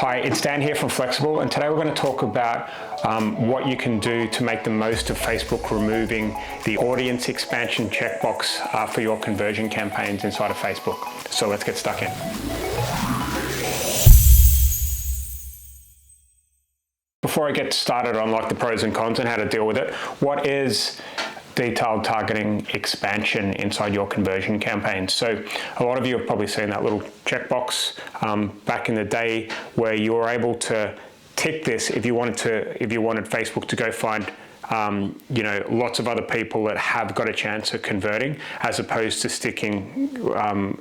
Hi, it's Dan here from Flexxable, and today we're going to talk about what you can do to make the most of Facebook removing the audience expansion checkbox for your conversion campaigns inside of Facebook. So let's get stuck in. Before I get started on the pros and cons and how to deal with it, what is detailed targeting expansion inside your conversion campaigns? So a lot of you have probably seen that little checkbox back in the day where you were able to tick this if you wanted Facebook to go find lots of other people that have got a chance of converting, as opposed to sticking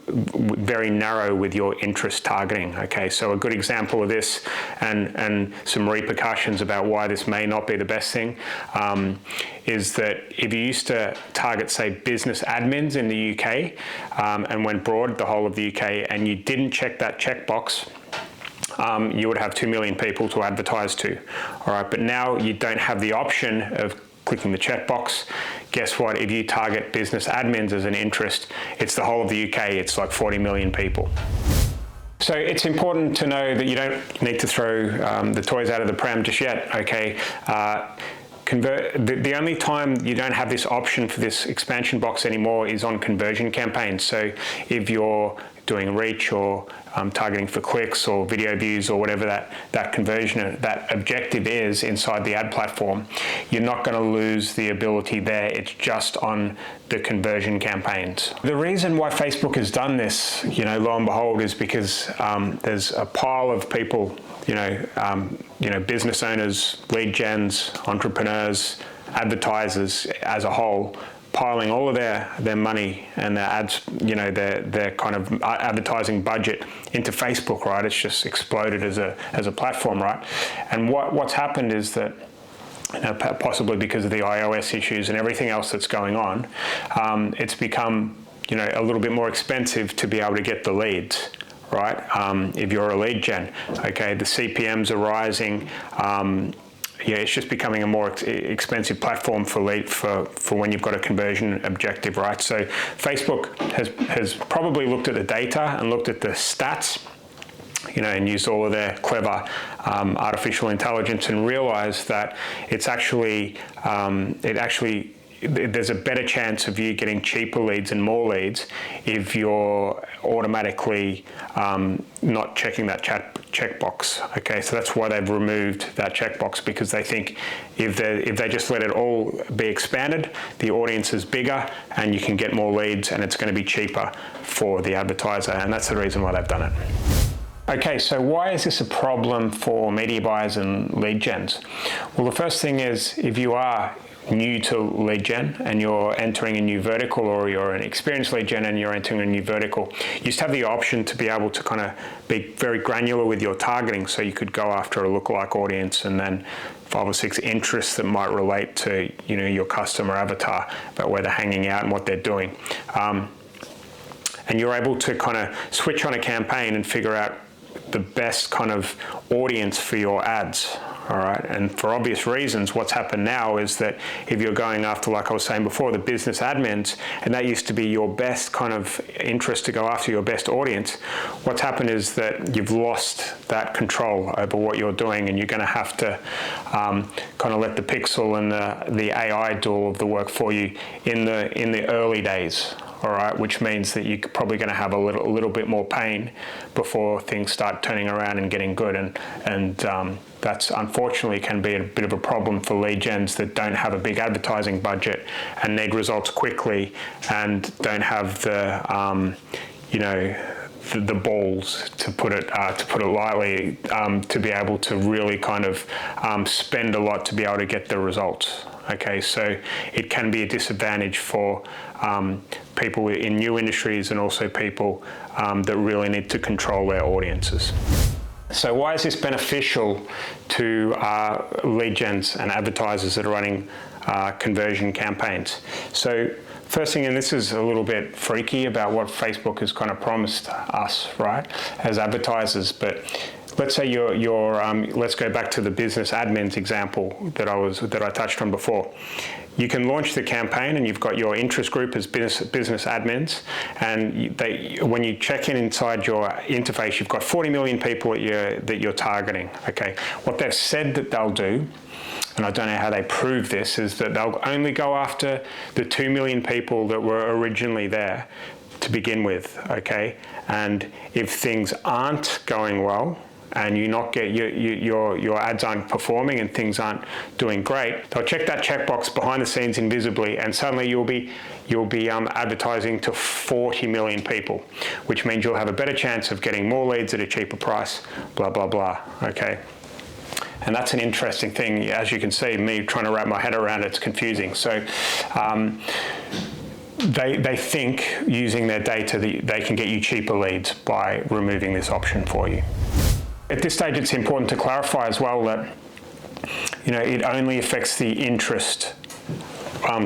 very narrow with your interest targeting. Okay, so a good example of this and some repercussions about why this may not be the best thing is that if you used to target, say, business admins in the UK and went broad the whole of the UK, and you didn't check that checkbox, you would have 2 million people to advertise to. All right, but now you don't have the option of clicking the checkbox. Guess what? If you target business admins as an interest, it's the whole of the UK. It's like 40 million people. So it's important to know that you don't need to throw the toys out of the pram just yet. Okay. The only time you don't have this option for this expansion box anymore is on conversion campaigns. So if you're doing reach or targeting for clicks or video views or whatever that conversion, that objective is inside the ad platform, you're not going to lose the ability there. It's just on the conversion campaigns. The reason why Facebook has done this, lo and behold, is because there's a pile of people, business owners, lead gens, entrepreneurs, advertisers as a whole, piling all of their money and their ads, their kind of advertising budget into Facebook, right? It's just exploded as a platform, right? And what's happened is that, possibly because of the iOS issues and everything else that's going on, it's become, a little bit more expensive to be able to get the leads, right? If you're a lead gen, okay, the CPMs are rising. It's just becoming a more expensive platform for when you've got a conversion objective, right? So Facebook has probably looked at the data and looked at the stats, and used all of their clever artificial intelligence and realized that there's a better chance of you getting cheaper leads and more leads if you're automatically not checking that checkbox. Okay, so that's why they've removed that checkbox, because they think if they just let it all be expanded, the audience is bigger and you can get more leads and it's going to be cheaper for the advertiser, and that's the reason why they've done it. Okay, so why is this a problem for media buyers and lead gens? Well, the first thing is, if you are new to lead gen and you're entering a new vertical, or you're an experienced lead gen and you're entering a new vertical, you just have the option to be able to kind of be very granular with your targeting. So you could go after a lookalike audience and then 5 or 6 interests that might relate to your customer avatar, about where they're hanging out and what they're doing. And you're able to kind of switch on a campaign and figure out the best kind of audience for your ads. All right, and for obvious reasons, what's happened now is that if you're going after, like I was saying before, the business admins, and that used to be your best kind of interest to go after, your best audience, what's happened is that you've lost that control over what you're doing, and you're going to have to kind of let the pixel and the AI do all of the work for you in the early days. All right, which means that you're probably going to have a little bit more pain before things start turning around and getting good, and that's unfortunately can be a bit of a problem for lead gens that don't have a big advertising budget and need results quickly and don't have the the balls, to put it lightly, to be able to really kind of spend a lot to be able to get the results. Okay, so it can be a disadvantage for people in new industries and also people that really need to control their audiences. So why is this beneficial to lead gens and advertisers that are running conversion campaigns? So first thing, and this is a little bit freaky about what Facebook has kind of promised us, right, as advertisers, but let's say let's go back to the business admins example that I touched on before. you can launch the campaign, and you've got your interest group as business admins, and when you check in inside your interface, you've got 40 million people that you're targeting. Okay, what they've said that they'll do, and I don't know how they prove this, is that they'll only go after the 2 million people that were originally there to begin with. Okay, and if things aren't going well, and you not get your ads aren't performing and things aren't doing great, they'll check that checkbox behind the scenes invisibly, and suddenly you'll be advertising to 40 million people, which means you'll have a better chance of getting more leads at a cheaper price, blah, blah, blah, okay? And that's an interesting thing. As you can see, me trying to wrap my head around it's confusing. So they think using their data that they can get you cheaper leads by removing this option for you. At this stage, it's important to clarify as well that it only affects the interest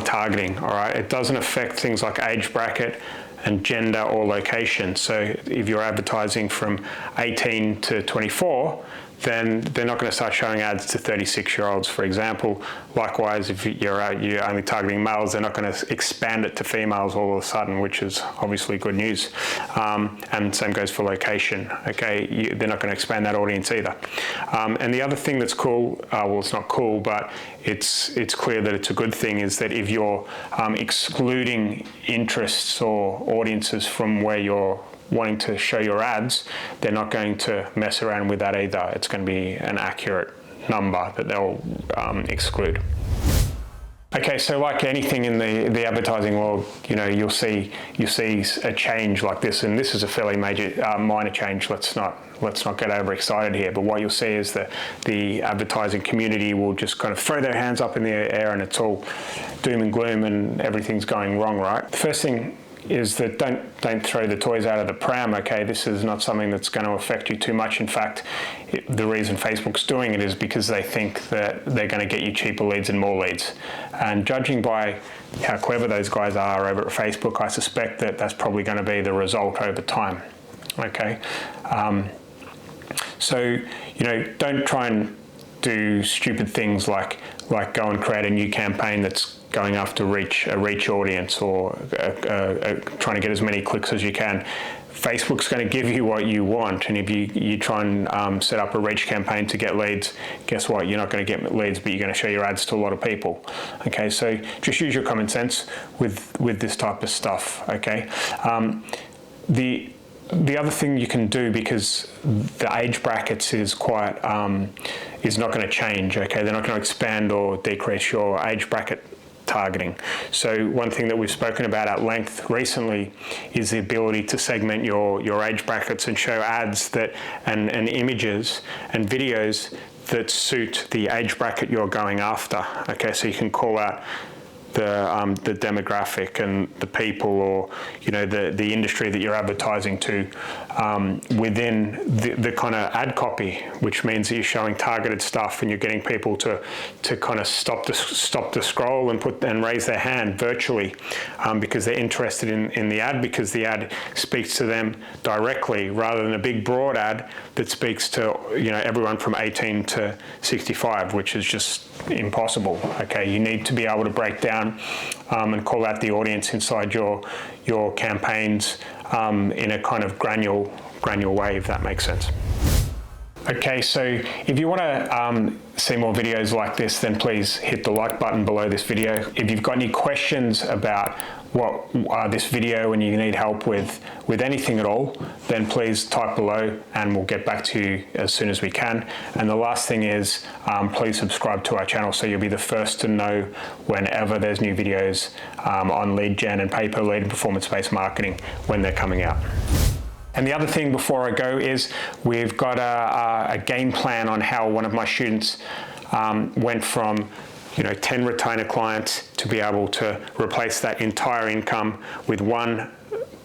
targeting. All right, it doesn't affect things like age bracket and gender or location. So if you're advertising from 18 to 24, then they're not going to start showing ads to 36-year-olds, for example. Likewise, if you're only targeting males, they're not going to expand it to females all of a sudden, which is obviously good news. And same goes for location. Okay, they're not going to expand that audience either. And the other thing that's cool, well, it's not cool, but it's clear that it's a good thing, is that if you're excluding interests or audiences from where you're wanting to show your ads, they're not going to mess around with that either. It's going to be an accurate number that they'll exclude. Okay, so like anything in the advertising world, you'll see a change like this, and this is a fairly major minor change. Let's not get overexcited here, but what you'll see is that the advertising community will just kind of throw their hands up in the air, and it's all doom and gloom and everything's going wrong, right? The first thing is that don't throw the toys out of the pram, okay? This is not something that's going to affect you too much. In fact, the reason Facebook's doing it is because they think that they're going to get you cheaper leads and more leads. And judging by how clever those guys are over at Facebook, I suspect that that's probably going to be the result over time, okay? So, don't try and do stupid things like go and create a new campaign that's going after a reach audience, or trying to get as many clicks as you can. Facebook's going to give you what you want, and if you try and set up a reach campaign to get leads, guess what? You're not going to get leads, but you're going to show your ads to a lot of people. Okay, so just use your common sense with this type of stuff. Okay, the other thing you can do, because the age brackets is not going to change. Okay, they're not going to expand or decrease your age bracket targeting. So one thing that we've spoken about at length recently is the ability to segment your age brackets and show ads and images and videos that suit the age bracket you're going after. Okay, so you can call out the demographic and the people, or the industry that you're advertising to within the kind of ad copy, which means that you're showing targeted stuff and you're getting people to kind of stop the scroll and raise their hand virtually because they're interested in the ad, because the ad speaks to them directly, rather than a big broad ad that speaks to everyone from 18 to 65, which is just impossible. Okay, you need to be able to break down and call out the audience inside your campaigns in a kind of granular way, if that makes sense. Okay, so if you want to see more videos like this, then please hit the like button below this video. If you've got any questions about this video and you need help with anything at all, then please type below and we'll get back to you as soon as we can. And the last thing is, please subscribe to our channel so you'll be the first to know whenever there's new videos on lead gen and pay-per-lead and performance-based marketing when they're coming out. And the other thing before I go is we've got a game plan on how one of my students went from 10 retainer clients to be able to replace that entire income with one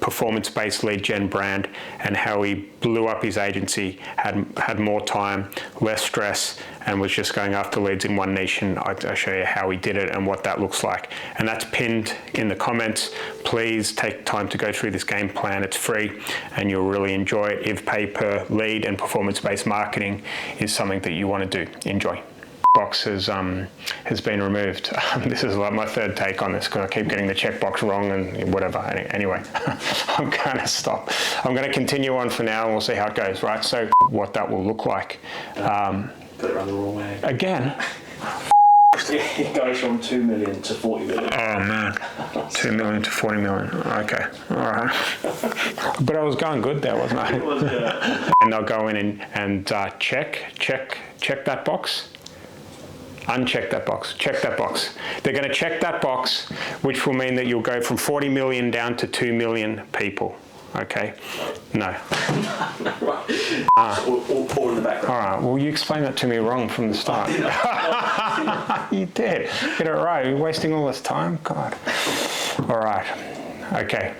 performance-based lead gen brand, and how he blew up his agency, had more time, less stress, and was just going after leads in one niche. And I'll show you how he did it and what that looks like. And that's pinned in the comments. Please take time to go through this game plan. It's free and you'll really enjoy it if pay per lead and performance-based marketing is something that you want to do. Enjoy. checkbox has been removed. This is like my third take on this because I keep getting the checkbox wrong and whatever. Anyway, I'm going to stop. I'm going to continue on for now and we'll see how it goes, right? So what that will look like. Put it around the wrong way. Again. It goes from 2 million to 40 million. Oh man, 2 million to 40 million. Okay, all right. But I was going good there, wasn't I? It was good. And they'll go in and check that box. Uncheck that box. Check that box. They're going to check that box, which will mean that you'll go from 40 million down to 2 million people. Okay? No. Or in the background. All right. Well, you explained that to me wrong from the start. You did. Get it right. You're wasting all this time. God. All right. Okay.